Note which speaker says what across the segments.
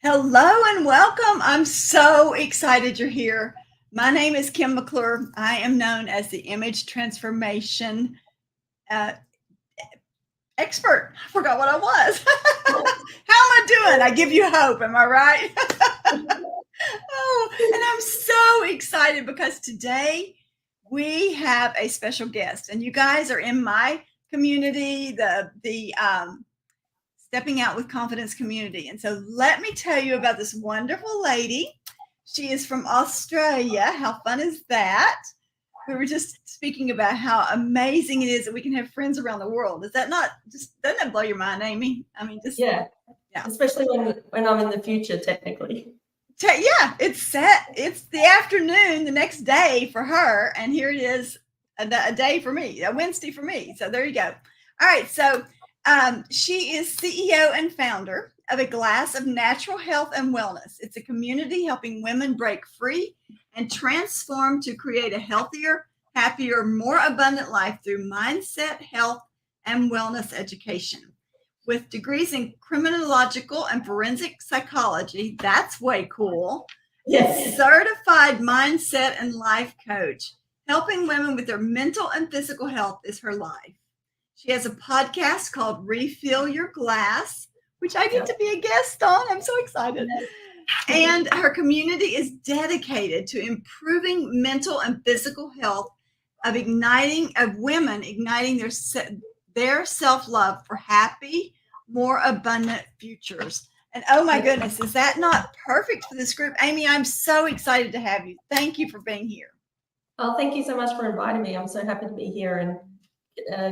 Speaker 1: Hello and welcome. I'm so excited you're here. My name is Kim McClure. I am known as the image transformation uh, expert. I forgot what I was. How am I doing? I give you hope. Am I right? Oh, and I'm so excited because today we have a special guest, and you guys are in my community, the Stepping Out with Confidence community. And so let me tell you about this wonderful lady. She is from Australia. How fun is that? We were just speaking about how amazing it is that we can have friends around the world. Is that not just, doesn't that blow your mind, Aimee? I mean, just,
Speaker 2: yeah. Especially when I'm in the future, technically.
Speaker 1: Yeah, it's set. It's the afternoon the next day for her. And here it is a day for me, a Wednesday for me. So there you go. All right. So she is CEO and founder of A Glass of Natural Health and Wellness. It's a community helping women break free and transform to create a healthier, happier, more abundant life through mindset, health, and wellness education. With degrees in criminological and forensic psychology, that's way cool.
Speaker 2: Yes.
Speaker 1: Certified mindset and life coach. Helping women with their mental and physical health is her life. She has a podcast called Refill Your Glass, which I get to be a guest on. I'm so excited. And her community is dedicated to improving mental and physical health of women igniting their self-love for happy, more abundant futures. And oh my goodness, is that not perfect for this group? Aimee, I'm so excited to have you. Thank you for being here.
Speaker 2: Oh, thank you so much for inviting me. I'm so happy to be here and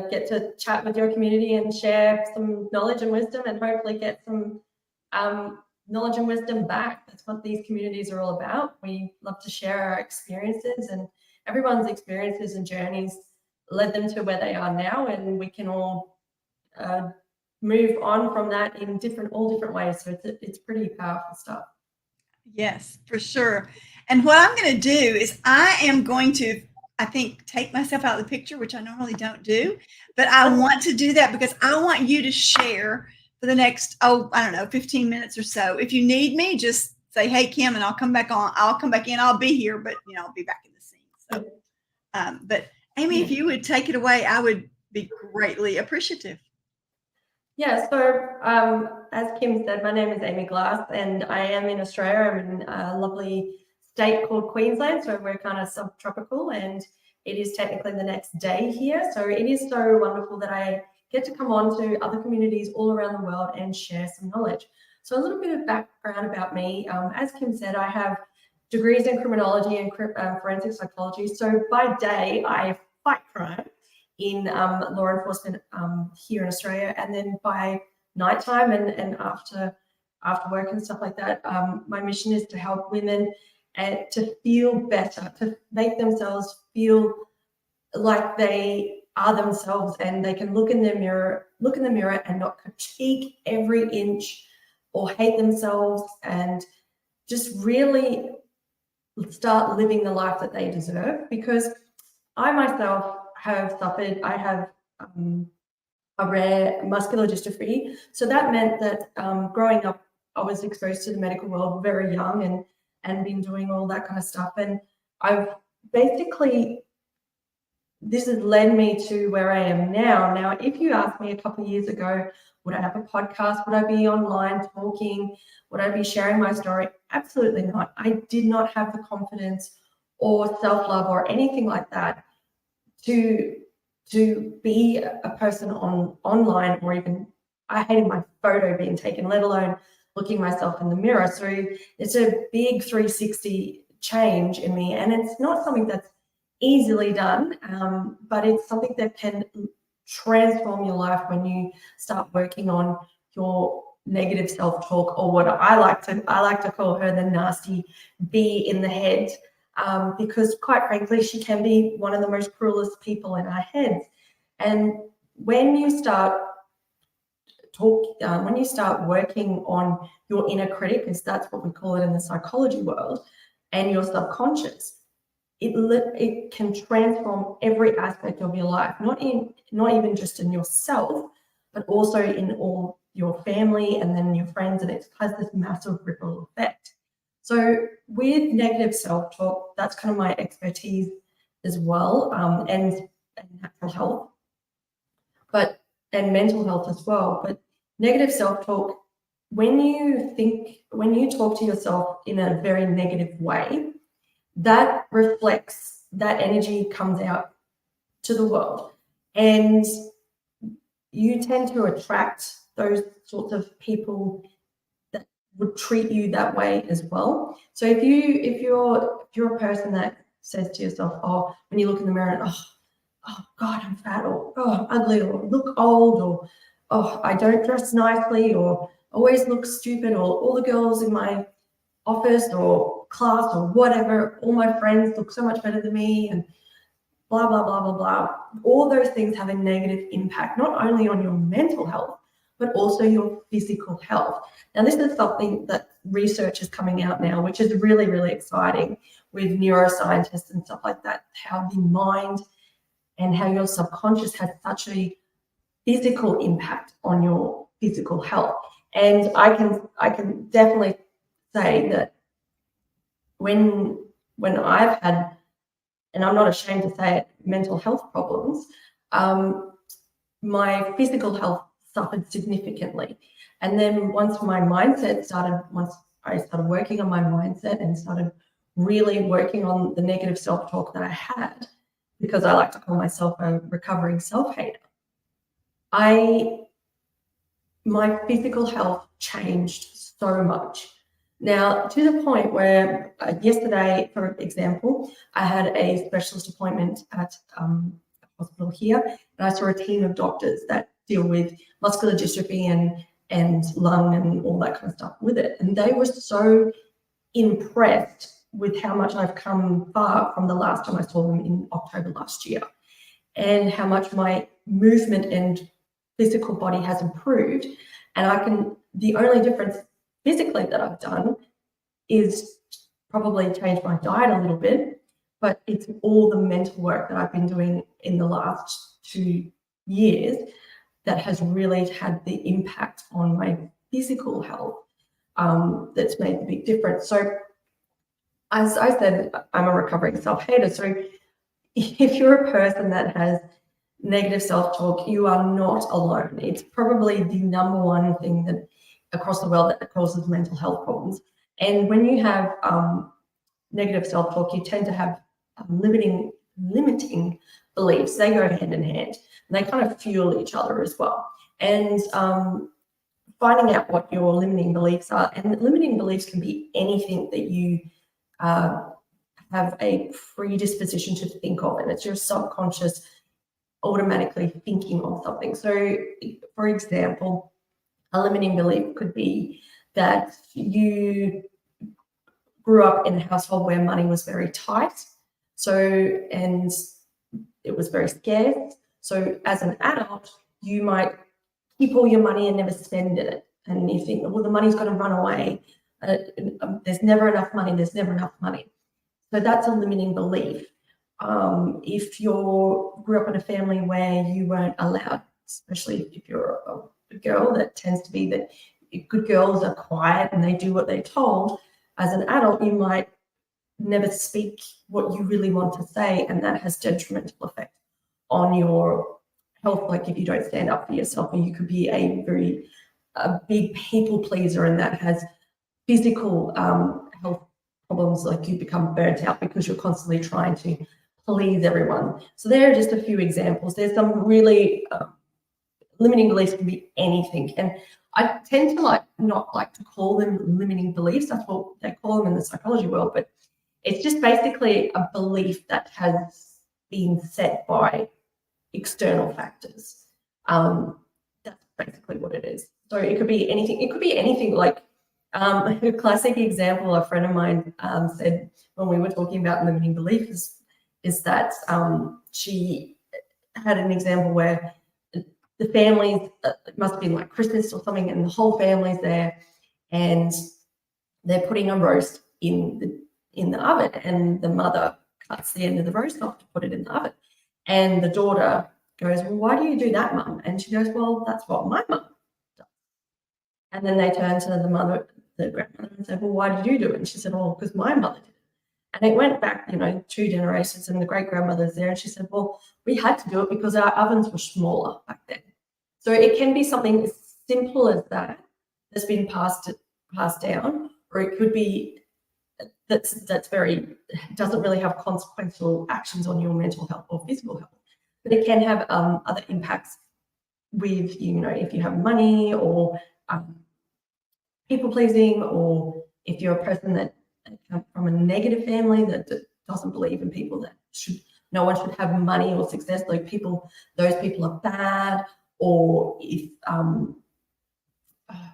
Speaker 2: get to chat with your community and share some knowledge and wisdom, and hopefully get some knowledge and wisdom back. That's what these communities are all about. We love to share our experiences, and everyone's experiences and journeys led them to where they are now, and we can all move on from that in all different ways. So it's pretty powerful stuff.
Speaker 1: Yes, for sure. And what I'm going to do is I am going to, I think, take myself out of the picture, which I normally don't do, but I want to do that because I want you to share for the next, I don't know, 15 minutes or so. If you need me, just say, hey, Kim, and I'll come back on. I'll come back in. I'll be here, but, I'll be back in the scene. So, but Aimee, if you would take it away, I would be greatly appreciative.
Speaker 2: Yeah, so as Kim said, my name is Aimee Glass, and I am in Australia. I'm in a lovely state called Queensland, so we're kind of subtropical, and it is technically the next day here. So it is so wonderful that I get to come on to other communities all around the world and share some knowledge. So a little bit of background about me. As Kim said, I have degrees in criminology and forensic psychology. So by day, I fight crime in law enforcement here in Australia, and then by nighttime and after work and stuff like that, my mission is to help women and to feel better, to make themselves feel like they are themselves, and they can look in the mirror and not critique every inch or hate themselves, and just really start living the life that they deserve. Because I myself have suffered, I have a rare muscular dystrophy. So that meant that growing up, I was exposed to the medical world very young, and been doing all that kind of stuff. And I've basically, this has led me to where I am now. Now, if you asked me a couple of years ago, would I have a podcast? Would I be online talking? Would I be sharing my story? Absolutely not. I did not have the confidence or self-love or anything like that to be a person online, or even I hated my photo being taken, let alone looking myself in the mirror. So it's a big 360 change in me, and it's not something that's easily done, but it's something that can transform your life when you start working on your negative self-talk, or what I like to call her the nasty bee in the head. Because quite frankly, she can be one of the most cruelest people in our heads. And when you start working on your inner critic, because that's what we call it in the psychology world, and your subconscious, it can transform every aspect of your life, not even just in yourself, but also in all your family and then your friends, and it has this massive ripple effect. So with negative self-talk, that's kind of my expertise as well, and natural health, and mental health as well. But negative self-talk, when you talk to yourself in a very negative way, that reflects, that energy comes out to the world, and you tend to attract those sorts of people that would treat you that way as well. So if you're a person that says to yourself, oh, when you look in the mirror, oh God, I'm fat, or oh, I'm ugly, or look old, or oh, I don't dress nicely, or always look stupid, or all the girls in my office or class or whatever, all my friends look so much better than me, and blah, blah, blah, blah, blah. All those things have a negative impact, not only on your mental health, but also your physical health. Now, this is something that research is coming out now, which is really, really exciting with neuroscientists and stuff like that, how the mind and how your subconscious has such a physical impact on your physical health. And I can definitely say that when I've had, and I'm not ashamed to say it, mental health problems, my physical health suffered significantly. And then once I started working on my mindset and started really working on the negative self-talk that I had, because I like to call myself a recovering self-hater, my physical health changed so much. Now, to the point where yesterday, for example, I had a specialist appointment at a hospital here, and I saw a team of doctors that deal with muscular dystrophy and lung and all that kind of stuff with it. And they were so impressed with how much I've come far from the last time I saw them in October last year, and how much my movement and physical body has improved. And the only difference physically that I've done is probably change my diet a little bit, but it's all the mental work that I've been doing in the last 2 years that has really had the impact on my physical health, that's made the big difference. So as I said, I'm a recovering self-hater. So if you're a person that has negative self-talk, you are not alone. It's probably the number one thing that across the world that causes mental health problems. And when you have negative self-talk, you tend to have limiting beliefs. They go hand in hand, and they kind of fuel each other as well. And finding out what your limiting beliefs are, and limiting beliefs can be anything that you have a predisposition to think of, and it's your subconscious automatically thinking of something. So, for example, a limiting belief could be that you grew up in a household where money was very tight, and it was very scarce. So as an adult, you might keep all your money and never spend it. And you think, well, the money's got to run away. There's never enough money. There's never enough money. So that's a limiting belief. If you grew up in a family where you weren't allowed, especially if you're a girl, that tends to be that good girls are quiet and they do what they're told. As an adult, you might never speak what you really want to say, and that has detrimental effect on your health. Like if you don't stand up for yourself, and you could be a big people pleaser, and that has physical health problems, like you become burnt out because you're constantly trying to please everyone. So there are just a few examples. There's some really limiting beliefs can be anything, and I tend to not like to call them limiting beliefs. That's what they call them in the psychology world, but it's just basically a belief that has been set by external factors. That's basically what it is. So it could be anything. It could be anything. Like a classic example, a friend of mine said when we were talking about limiting beliefs is that she had an example where the families, it must have been like Christmas or something, and the whole family's there, and they're putting a roast in the oven, and the mother cuts the end of the roast off to put it in the oven, and the daughter goes, well, why do you do that, Mum? And she goes, well, that's what my mum does. And then they turn to the grandmother, and say, well, why did you do it? And she said, oh, because my mother did it. And it went back, 2 generations, and the great grandmother's there, and she said, well, we had to do it because our ovens were smaller back then. So it can be something as simple as that that's been passed down, or it could be that's doesn't really have consequential actions on your mental health or physical health, but it can have other impacts with, if you have money, or people pleasing, or if you're a person that comes from a negative family that doesn't believe in people, that no one should have money or success, those people are bad. Or if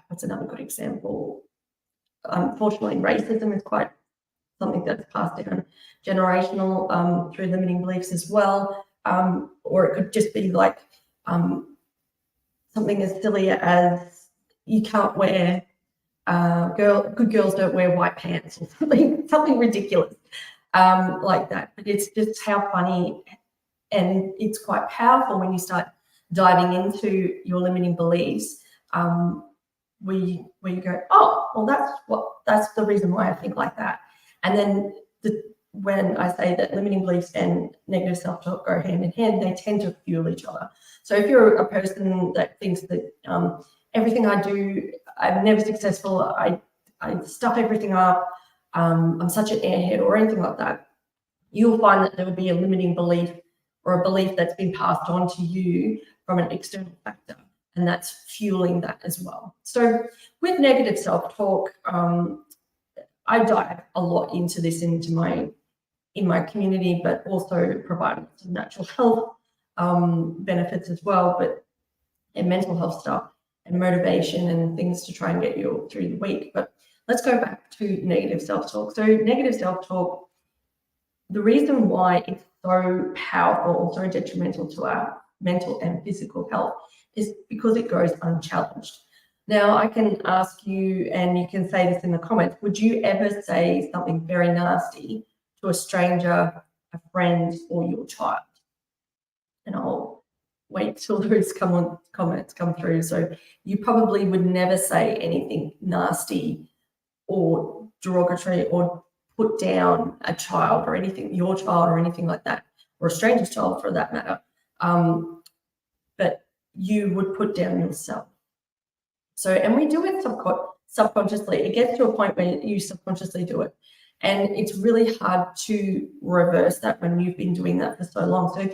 Speaker 2: what's another good example? Unfortunately, racism is quite something that's passed down generational through limiting beliefs as well. Or it could just be like something as silly as you can't wear good girls don't wear white pants, or something ridiculous like that. But it's just how funny, and it's quite powerful when you start diving into your limiting beliefs, where you go, oh, well, that's the reason why I think like that. And then when I say that limiting beliefs and negative self-talk go hand in hand, they tend to fuel each other. So if you're a person that thinks that everything I do, I'm never successful, I stuff everything up, I'm such an airhead, or anything like that, you'll find that there will be a limiting belief, or a belief that's been passed on to you from an external factor, and that's fueling that as well. So with negative self-talk, I dive a lot into this in my community, but also provide some natural health benefits as well, and mental health stuff and motivation and things to try and get you through the week. But let's go back to negative self-talk. So negative self-talk, the reason why it's so powerful and so detrimental to our mental and physical health is because it goes unchallenged. Now, I can ask you, and you can say this in the comments, would you ever say something very nasty to a stranger, a friend, or your child? And I'll wait till those comments come through. So you probably would never say anything nasty or derogatory or put down a child or anything, your child or anything like that, or a stranger's child for that matter. But you would put down yourself. So, and we do it subconsciously. It gets to a point where you subconsciously do it. And it's really hard to reverse that when you've been doing that for so long. So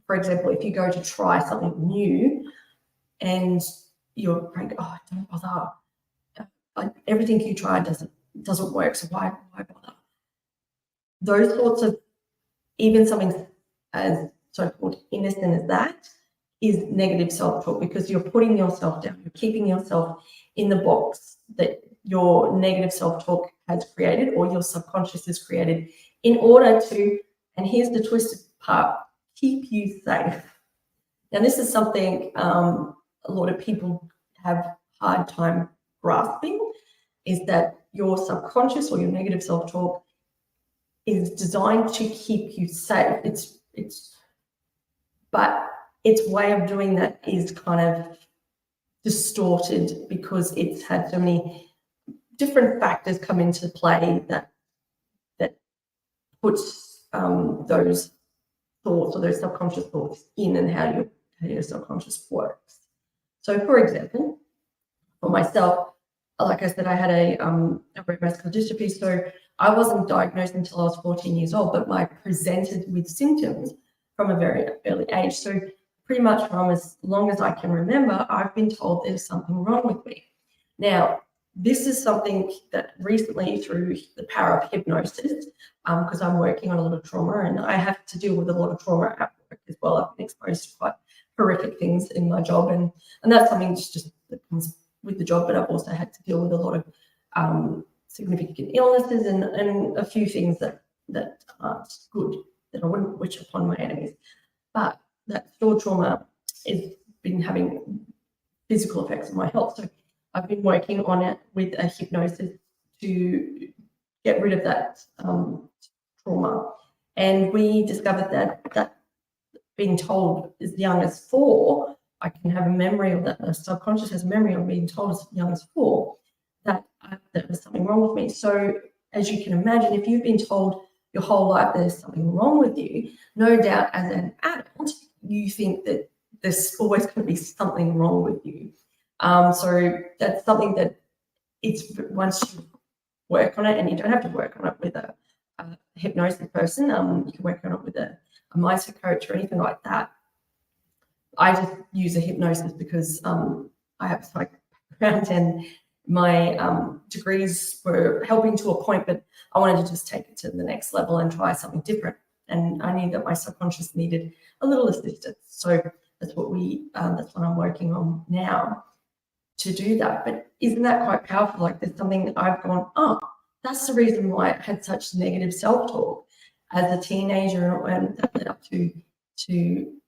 Speaker 2: for example, if you go to try something new and you're like, oh, don't bother. Everything you try doesn't work, so why bother? Those sorts of, even something as so-called innocent as that, is negative self-talk, because you're putting yourself down, you're keeping yourself in the box that your negative self-talk has created, or your subconscious has created, in order to, and here's the twisted part, keep you safe. Now, this is something a lot of people have a hard time grasping, is that your subconscious or your negative self-talk is designed to keep you safe. But its way of doing that is kind of distorted, because it's had so many different factors come into play that puts those thoughts or those subconscious thoughts in, and how your subconscious works. So, for example, for myself, like I said, I had a rare muscular dystrophy, so I wasn't diagnosed until I was 14 years old, but I presented with symptoms from a very early age. So pretty much from as long as I can remember, I've been told there's something wrong with me. Now, this is something that recently, through the power of hypnosis, because I'm working on a lot of trauma, and I have to deal with a lot of trauma at work as well. I've been exposed to quite horrific things in my job, and that's something just that comes with the job, but I've also had to deal with a lot of significant illnesses and a few things that aren't good, that I wouldn't wish upon my enemies. But that stored trauma has been having physical effects on my health. So I've been working on it with a hypnosis to get rid of that trauma. And we discovered that being told as young as 4 I can have a memory of that. The subconscious has a memory of being told as young as 4 that there was something wrong with me. So as you can imagine, if you've been told your whole life there's something wrong with you, no doubt as an adult, you think that there's always going to be something wrong with you. So that's something that it's once you work on it, and you don't have to work on it with a hypnosis person. You can work on it with a mindset coach or anything like that. I just use a hypnosis because I have a psych background and my degrees were helping to a point, but I wanted to just take it to the next level and try something different. And I knew that my subconscious needed a little assistance. So that's what I'm working on now to do that. But isn't that quite powerful? Like there's something that I've gone, oh, that's the reason why I had such negative self-talk as a teenager and that led up to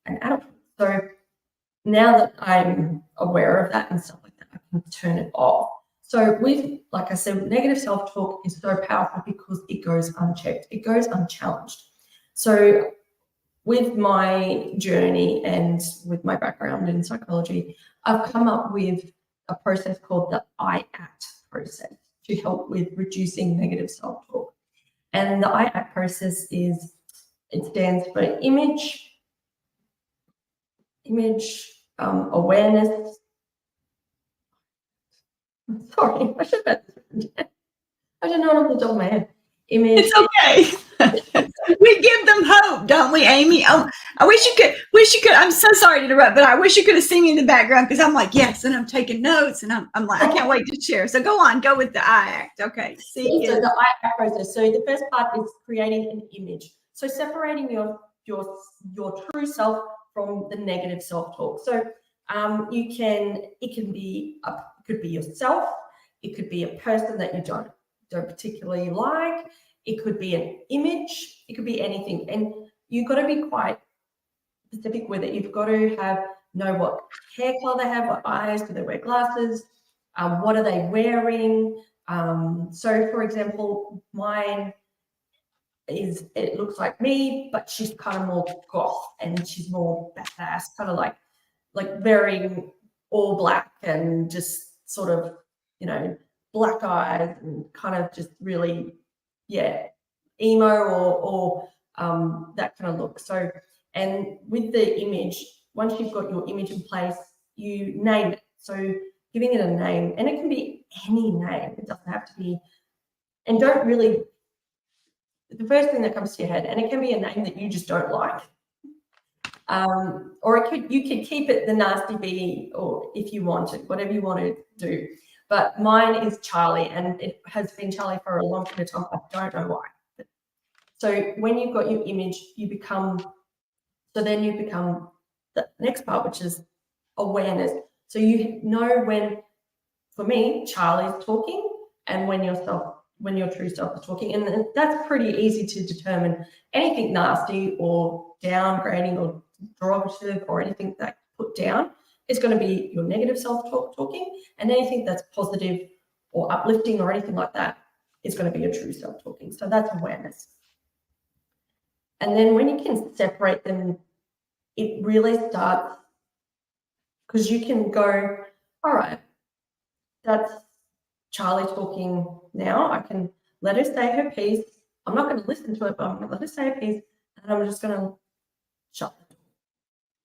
Speaker 2: an adult. So now that I'm aware of that and stuff like that, I can turn it off. So like I said, negative self-talk is so powerful because it goes unchecked, it goes unchallenged. So with my journey and with my background in psychology, I've come up with a process called the I-ACT process to help with reducing negative self-talk. And the I-ACT process it stands for image, awareness. Sorry, I should have had this written down. I don't know it off the top of my head. Image.
Speaker 1: It's okay. We give them hope, don't we, Aimee? Oh, I wish you could. I'm so sorry to interrupt, but I wish you could have seen me in the background because I'm like, yes, and I'm taking notes, and I'm like, I can't wait to share. So go with the I-ACT. Okay.
Speaker 2: So the I-ACT process. So the first part is creating an image. So separating your true self from the negative self-talk. So it could be yourself, it could be a person that you don't particularly like, it could be an image, it could be anything. And you've got to be quite specific with it. You've got to know what hair color they have, what eyes, do they wear glasses, what are they wearing. So for example, mine it looks like me, but she's kind of more goth and she's more badass, kind of like wearing all black and just sort of, black eyes and kind of just really, emo or that kind of look. So, and with the image, once you've got your image in place, you name it. So giving it a name, and it can be any name. It doesn't have to be, and don't really, the first thing that comes to your head, and it can be a name that you just don't like. Or you could keep it the nasty B, or if you want it, whatever you want to do. But mine is Charlie, and it has been Charlie for a long period of time. I don't know why. So when you've got your image, then you become the next part, which is awareness. So you know when, for me, Charlie's talking, and when your true self is talking, and that's pretty easy to determine. Anything nasty or downgrading or derogative or anything that put down is going to be your negative self-talk talking, and anything that's positive or uplifting or anything like that is going to be your true self-talking. So that's awareness. And then when you can separate them, it really starts, because you can go, all right, that's Charlie talking now. I can let her say her piece. I'm not going to listen to it, but I'm going to let her say her piece, and I'm just going to shut the door.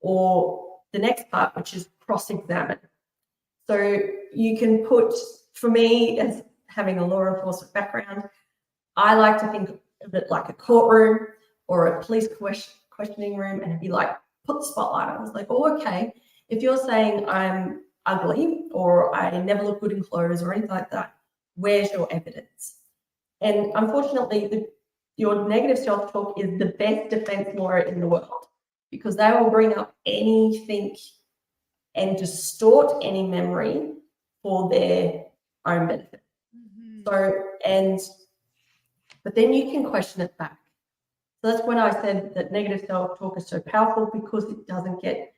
Speaker 2: Or the next part, which is cross-examine. So you can put, for me, as having a law enforcement background, I like to think of it like a courtroom or a police questioning room, and it'd be like, put the spotlight on. It's like, oh, okay, if you're saying I'm ugly or I never look good in clothes or anything like that, where's your evidence? And unfortunately, your negative self-talk is the best defense lawyer in the world, because they will bring up anything and distort any memory for their own benefit. Mm-hmm. But then you can question it back. So that's when I said that negative self-talk is so powerful, because it doesn't get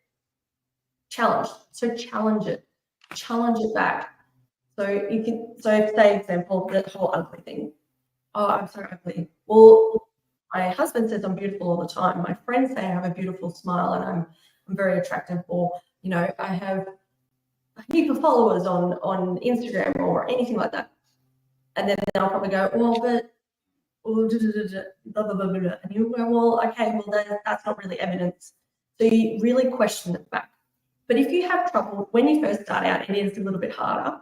Speaker 2: challenged. So challenge it back. So say example, that whole ugly thing. Oh, I'm so ugly. Well, my husband says I'm beautiful all the time. My friends say I have a beautiful smile and I'm very attractive. Or I have a heap of followers on Instagram or anything like that. And then they'll probably go, well, but blah, blah, blah, blah, blah. And you go, well, okay, well, that's not really evidence. So you really question it back. But if you have trouble, when you first start out, it is a little bit harder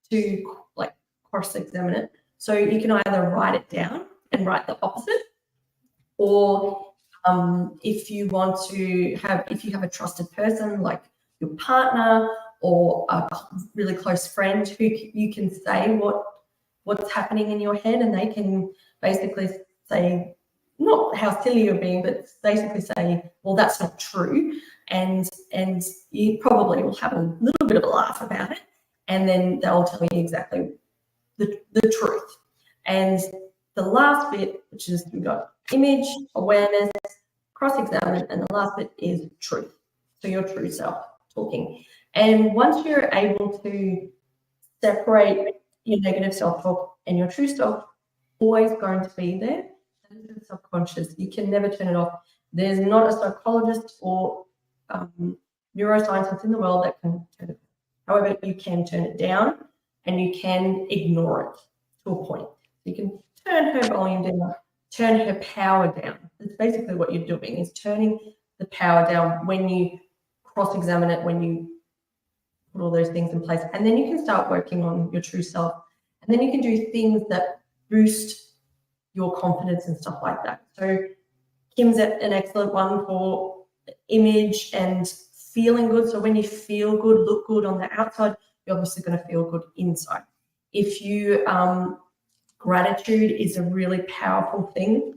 Speaker 2: to like cross-examine it. So you can either write it down and write the opposite, or if you have a trusted person like your partner or a really close friend who you can say what's happening in your head, and they can basically say, not how silly you're being, but basically say, well, that's not true. And you probably will have a little bit of a laugh about it. And then they'll tell you exactly the truth. And the last bit, which is we've got image, awareness, cross-examine, and the last bit is truth. So your true self talking. And once you're able to separate your negative self-talk and your true self, always going to be there. That is the subconscious. You can never turn it off. There's not a psychologist or neuroscientist in the world that can turn it off. However, you can turn it down and you can ignore it to a point. You can turn her volume down, turn her power down. That's basically what you're doing, is turning the power down when you cross-examine it, when you put all those things in place. And then you can start working on your true self. And then you can do things that boost your confidence and stuff like that. So Kim's an excellent one for image and feeling good. So when you feel good, look good on the outside, you're obviously going to feel good inside. If you gratitude is a really powerful thing.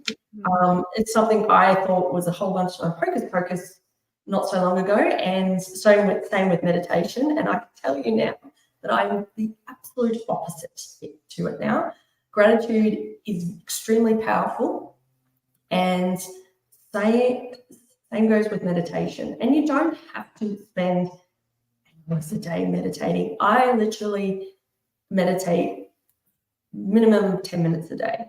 Speaker 2: It's something I thought was a whole bunch of hocus pocus not so long ago, and same with meditation. And I can tell you now that I'm the absolute opposite to it now. Gratitude is extremely powerful, and same goes with meditation. And you don't have to spend hours a day meditating. I literally meditate minimum 10 minutes a day.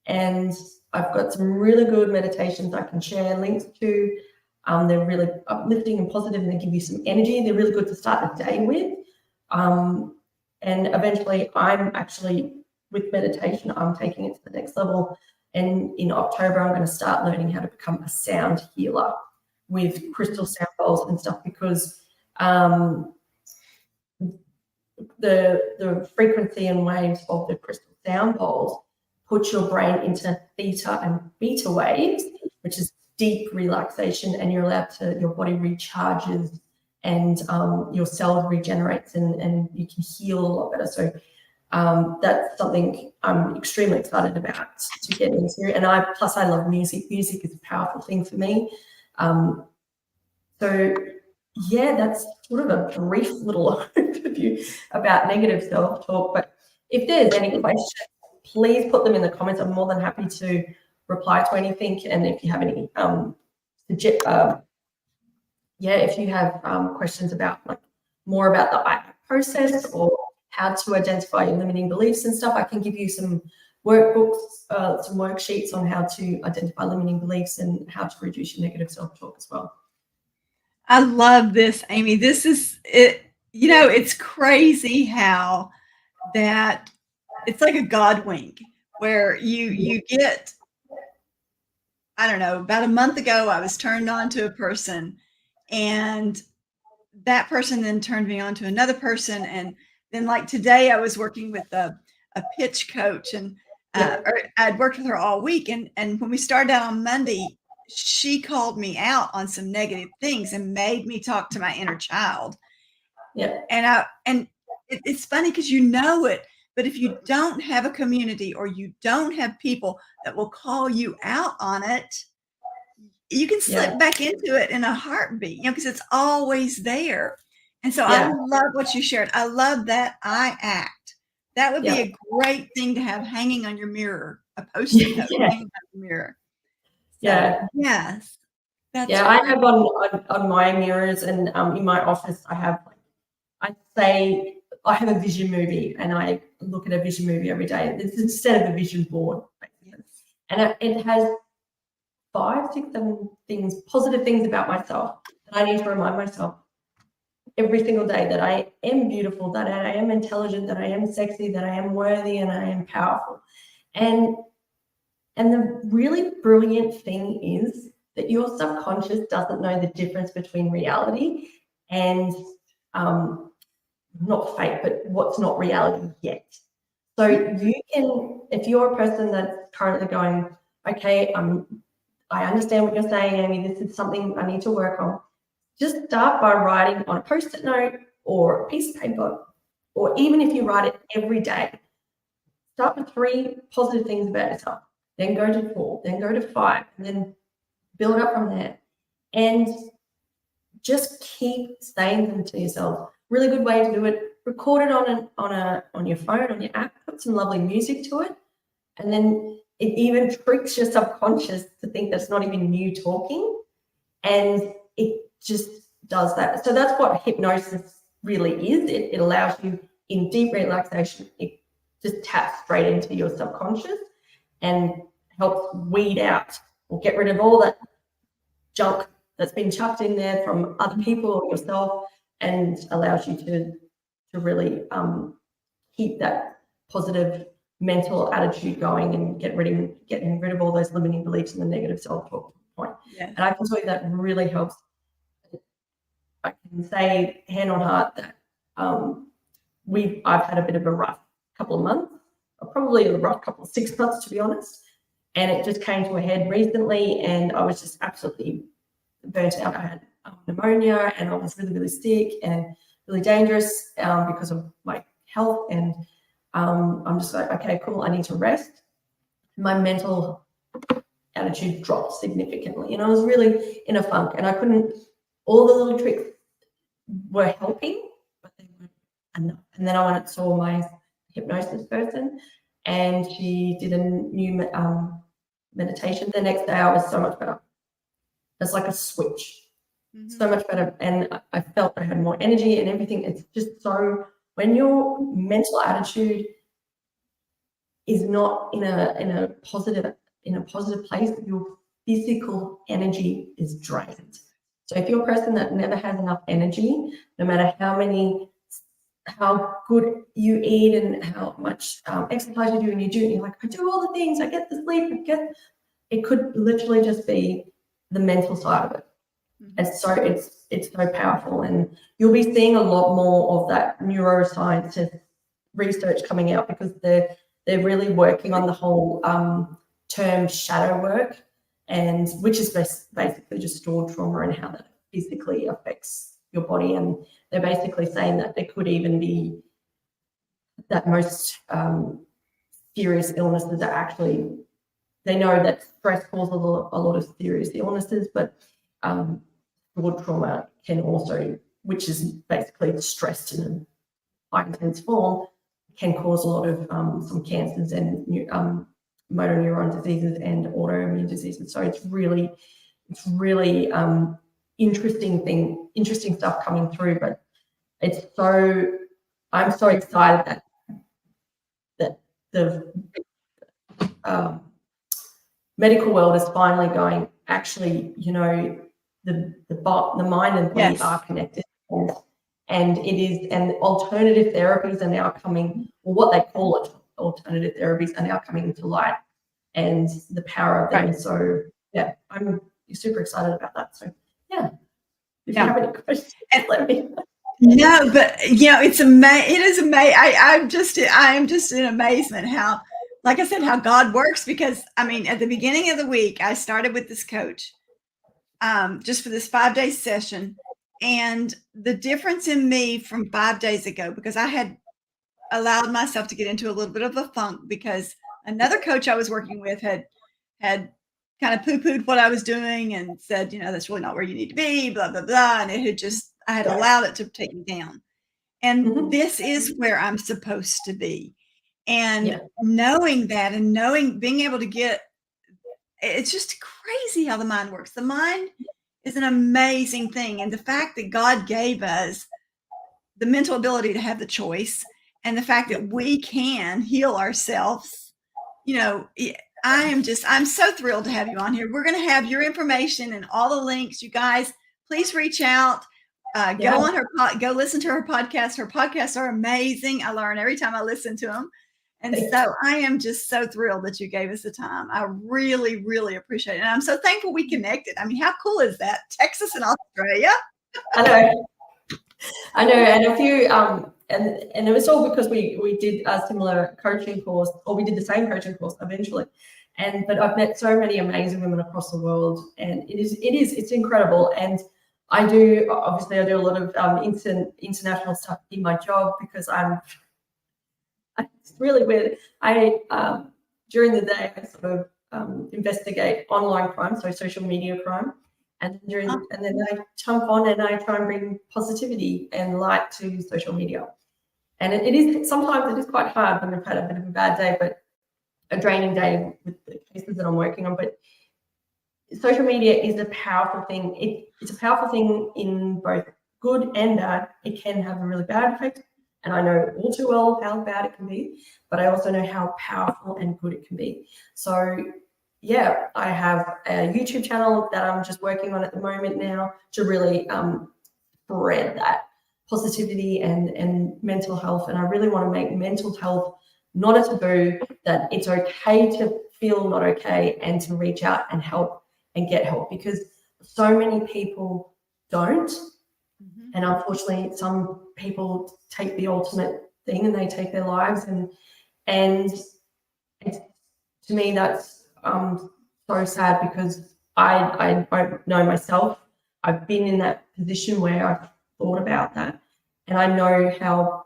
Speaker 2: And I've got some really good meditations I can share links to. They're really uplifting and positive, and they give you some energy. They're really good to start the day with. And eventually I'm actually, with meditation, I'm taking it to the next level. And in October, I'm going to start learning how to become a sound healer with crystal sound bowls and stuff, because the frequency and waves of the crystal sound bowls put your brain into theta and beta waves, which is deep relaxation, and you're allowed to, your body recharges and your cells regenerates, and you can heal a lot better. So that's something I'm extremely excited about to get into. And I love music. Music is a powerful thing for me. So yeah, that's sort of a brief little overview about negative self-talk. But if there's any questions, please put them in the comments. I'm more than happy to reply to anything. And if you have any if you have questions about more about the IPAC process or how to identify your limiting beliefs and stuff, I can give you some workbooks, some worksheets on how to identify limiting beliefs and how to reduce your negative self-talk as well.
Speaker 1: I love this, Aimee. This is it. It's crazy how that it's like a God wink where you get, I don't know, about a month ago, I was turned on to a person, and that person then turned me on to another person. And then like today I was working with a pitch coach, and I'd worked with her all week. And when we started out on Monday, she called me out on some negative things and made me talk to my inner child.
Speaker 2: Yeah.
Speaker 1: And it's funny because you know it, but if you don't have a community or you don't have people that will call you out on it, you can slip back into it in a heartbeat, because it's always there. And so I love what you shared. I love that I act. That would be a great thing to have hanging on your mirror, a post-it note hanging on your mirror. So, yes. That's
Speaker 2: I have on my mirrors, and in my office I have I have a vision movie, and I look at a vision movie every day. It's instead of a vision board, and it has 5, 6, 7 things, positive things about myself that I need to remind myself every single day that I am beautiful, that I am intelligent, that I am sexy, that I am worthy, and I am powerful. And the really brilliant thing is that your subconscious doesn't know the difference between reality and not fake, but what's not reality yet. So you can, if you're a person that's currently going, okay, I understand what you're saying, Aimee, this is something I need to work on. Just start by writing on a post-it note or a piece of paper, or even if you write it every day, start with 3 positive things about yourself, then go to 4, then go to 5, and then build up from there. And just keep saying them to yourself. Really good way to do it. Record it on your phone, on your app, put some lovely music to it, and then it even tricks your subconscious to think that's not even you talking, and it just does that. So that's what hypnosis really is. It allows you in deep relaxation. It just taps straight into your subconscious and helps weed out or get rid of all that junk that's been chucked in there from other people or yourself, and allows you to really keep that positive mental attitude going and getting rid of all those limiting beliefs and the negative self-talk point.
Speaker 1: Yes.
Speaker 2: And I can tell you that really helps. I can say hand on heart that I've had a bit of a rough couple of months, or probably a rough couple of 6 months, to be honest. And it just came to a head recently, and I was just absolutely burnt out. I had pneumonia, and I was really, really sick and really dangerous because of my health. And I'm just like, okay, cool, I need to rest. My mental attitude dropped significantly, and I was really in a funk, and I couldn't, all the little tricks were helping, but they weren't enough. And then I went and saw my hypnosis person, and she did a new meditation. The next day I was so much better. It's like a switch. So much better, and I felt I had more energy and everything. It's just so, when your mental attitude is not in a positive place, your physical energy is drained. So if you're a person that never has enough energy, no matter how good you eat and how much exercise you do, and you're like, I do all the things, I get the sleep, it could literally just be the mental side of it. And so it's so powerful, and you'll be seeing a lot more of that neuroscience research coming out, because they're really working on the whole term shadow work, and which is basically just stored trauma and how that physically affects your body. And they're basically saying that there could even be that most serious illnesses are actually, they know that stress causes a lot of serious illnesses, but stored trauma can also, which is basically stressed in a high intense form, can cause a lot of some cancers and motor neuron diseases and autoimmune diseases. So it's really interesting stuff coming through. But I'm so excited that the medical world is finally going, actually, the mind and body
Speaker 1: Yes.
Speaker 2: are connected, and alternative therapies are now coming, or what they call it, alternative therapies are now coming to light, and the power of them.
Speaker 1: Right.
Speaker 2: So yeah, I'm super excited about that. So yeah, if you have any questions, let me know.
Speaker 1: No, but it's amazing. It is amazing. I am just in amazement how, like I said, how God works. Because I mean, at the beginning of the week, I started with this coach, just for this 5-day session, and the difference in me from 5 days ago, because I had allowed myself to get into a little bit of a funk because another coach I was working with had kind of poo-pooed what I was doing and said, that's really not where you need to be, blah, blah, blah. And I had allowed it to take me down. And this is where I'm supposed to be. And knowing that, and being able to it's just crazy how the mind works. The mind is an amazing thing. And the fact that God gave us the mental ability to have the choice, and the fact that we can heal ourselves, I'm so thrilled to have you on here. We're going to have your information and all the links. You guys, please reach out. Go on go listen to her podcast. Her podcasts are amazing. I learn every time I listen to them. And so I am just so thrilled that you gave us the time. I really, really appreciate it. And I'm so thankful we connected. I mean, how cool is that? Texas and Australia.
Speaker 2: I know, and a few, and it was all because we did a similar coaching course, or we did the same coaching course eventually. But I've met so many amazing women across the world, and it's incredible. And I do a lot of international stuff in my job because it's really weird. During the day I sort of investigate online crime, so social media crime. And then I jump on and I try and bring positivity and light to social media. And sometimes it is quite hard when I've had a bit of a bad day, but a draining day with the cases that I'm working on. But social media is a powerful thing. It's a powerful thing in both good and bad. It can have a really bad effect, and I know all too well how bad it can be, but I also know how powerful and good it can be. So yeah, I have a YouTube channel that I'm just working on at the moment now to really spread that positivity and mental health. And I really want to make mental health not a taboo, that it's okay to feel not okay and to reach out and help and get help, because so many people don't. Mm-hmm. And unfortunately, some people take the ultimate thing and they take their lives. And it's, to me, that's so sad, because I don't know myself. I've been in that position where I've thought about that, and I know how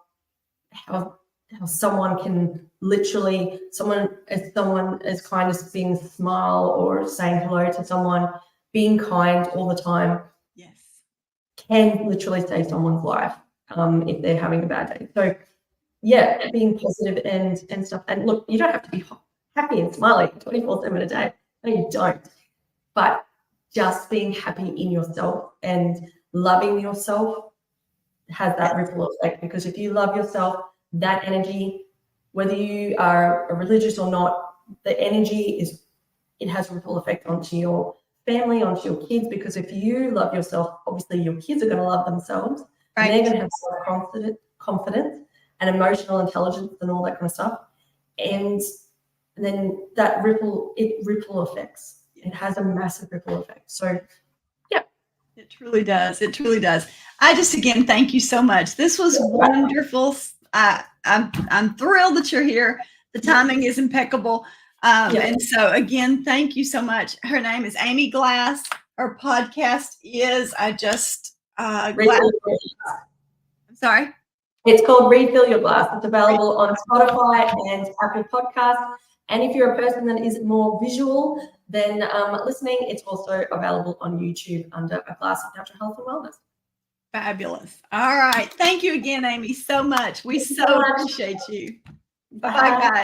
Speaker 2: someone can literally, someone as kind as being a smile or saying hello to someone, being kind all the time,
Speaker 1: yes,
Speaker 2: can literally save someone's life if they're having a bad day. So yeah, being positive and stuff. And look, you don't have to be happy and smiling 24/7 a day. No, you don't. But just being happy in yourself and loving yourself has that ripple effect, because if you love yourself, that energy, whether you are religious or not, the energy it has a ripple effect onto your family, onto your kids, because if you love yourself, obviously your kids are going to love themselves, right, and they're going to have self-confidence and emotional intelligence and all that kind of stuff. And then that ripple effects. It has a massive ripple effect. So yeah.
Speaker 1: It truly does. It truly does. I just, again, thank you so much. This was wonderful. I'm thrilled that you're here. The timing is impeccable. And so again, thank you so much. Her name is Aimee Glass. Her podcast is, I'm sorry.
Speaker 2: It's called Refill Your Glass. It's available on Spotify and Apple Podcasts. And if you're a person that is more visual than listening, it's also available on YouTube under A Glass of Natural Health and Wellness.
Speaker 1: Fabulous. All right. Thank you again, Aimee, so much. We so appreciate you. Bye, guys.